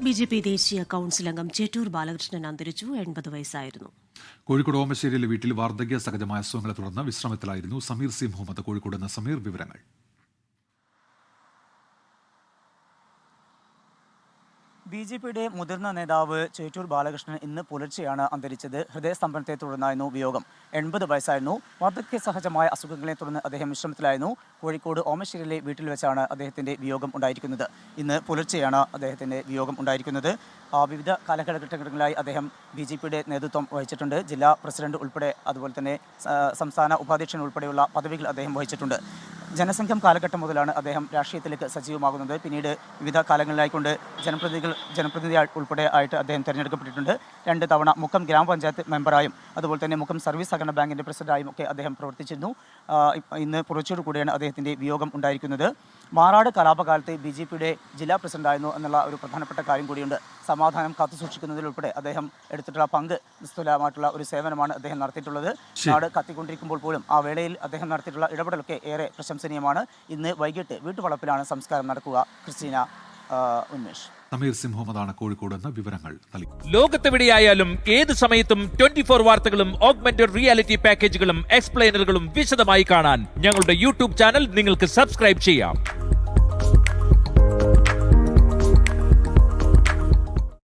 BJP ദേശീയ council അംഗം ചേറ്റൂർ ബാലകൃഷ്ണൻ അന്തരിച്ചു. 80 വയസ്സായിരുന്നു. കോഴിക്കോട് ഓമശ്ശേരിയിലെ വീട്ടിൽ വാർദ്ധക്യ സഹജമായ അസുഖങ്ങളെ തുടർന്ന് വിശ്രമത്തിലായിരുന്നു സമീർ സി മുഹമ്മദ്. കോഴിക്കോട് നിന്ന് സമീർ, വിവരങ്ങൾ. ബിജെപിയുടെ മുതിർന്ന നേതാവ് ചേറ്റൂർ ബാലകൃഷ്ണൻ ഇന്ന് പുലർച്ചെയാണ് അന്തരിച്ചത്. ഹൃദയസ്തംഭനത്തെ തുടർന്നായിരുന്നു വിയോഗം. 80 വയസ്സായിരുന്നു. വാർദ്ധക്യ സഹജമായ അസുഖങ്ങളെ തുടർന്ന് അദ്ദേഹം വിശ്രമത്തിലായിരുന്നു. കോഴിക്കോട് ഓമശ്ശേരിയിലെ വീട്ടിൽ വെച്ചാണ് അദ്ദേഹത്തിന്റെ വിയോഗം ഉണ്ടായിരിക്കുന്നത്. ഇന്ന് പുലർച്ചെയാണ് അദ്ദേഹത്തിന്റെ വിയോഗം ഉണ്ടായിരിക്കുന്നത്. വിവിധ കാലഘട്ടങ്ങളിലായി അദ്ദേഹം ബിജെപിയുടെ നേതൃത്വം വഹിച്ചിട്ടുണ്ട്. ജില്ലാ പ്രസിഡന്റ് ഉൾപ്പെടെ, അതുപോലെ തന്നെ സംസ്ഥാന ഉപാധ്യക്ഷൻ ഉൾപ്പെടെയുള്ള പദവികൾ അദ്ദേഹം വഹിച്ചിട്ടുണ്ട്. ജനസംഘം കാലഘട്ടം മുതലാണ് അദ്ദേഹം രാഷ്ട്രീയത്തിലേക്ക് സജീവമാകുന്നത്. പിന്നീട് വിവിധ കാലങ്ങളിലായിക്കൊണ്ട് ജനപ്രതിനിധി ഉൾപ്പെടെ ആയിട്ട് അദ്ദേഹം തിരഞ്ഞെടുക്കപ്പെട്ടിട്ടുണ്ട്. 2 തവണ മുക്കം ഗ്രാമപഞ്ചായത്ത് മെമ്പറായും അതുപോലെ തന്നെ മുക്കം സർവീസ് സഹകരണ ബാങ്കിൻ്റെ പ്രസിഡന്റായും ഒക്കെ അദ്ദേഹം പ്രവർത്തിച്ചിരുന്നു. ഇന്ന് പുലർച്ചയോടു കൂടിയാണ് അദ്ദേഹത്തിൻ്റെ വിയോഗം ഉണ്ടായിരിക്കുന്നത്. മാറാട് കലാപകാലത്ത് ബിജെപിയുടെ ജില്ലാ പ്രസിഡന്റായിരുന്നു എന്നുള്ള ഒരു പ്രധാനപ്പെട്ട കാര്യം കൂടിയുണ്ട്. സമാധാനം കാത്തുസൂക്ഷിക്കുന്നതിലുൾപ്പെടെ അദ്ദേഹം എടുത്തിട്ടുള്ള പങ്ക് നിസ്തുലമായിട്ടുള്ള ഒരു സേവനമാണ് അദ്ദേഹം നടത്തിയിട്ടുള്ളത്. നാട് കത്തിക്കൊണ്ടിരിക്കുമ്പോൾ പോലും ആ വേളയിൽ അദ്ദേഹം നടത്തിയിട്ടുള്ള ഇടപെടലൊക്കെ ഏറെ പ്രശംസനീയമാണ്. ഇന്ന് വൈകിട്ട് വീട്ടുവളപ്പിലാണ് സംസ്കാരം നടക്കുക. ക്രിസ്റ്റീന, ഉന്മേഷ്. സമീർ സി മുഹമ്മദാണ് കോഴിക്കോട് നിന്ന് വിവരങ്ങൾ നൽകി. ലോകത്തെവിടെയായാലും ഏത് സമയത്തും 24 വാർത്തകളും ഓഗ്മെന്റഡ് റിയാലിറ്റി പാക്കേജുകളും എക്സ്പ്ലെയിനറുകളും വിശദമായി കാണാൻ ഞങ്ങളുടെ യൂട്യൂബ് ചാനൽ നിങ്ങൾക്ക് സബ്സ്ക്രൈബ് ചെയ്യാം.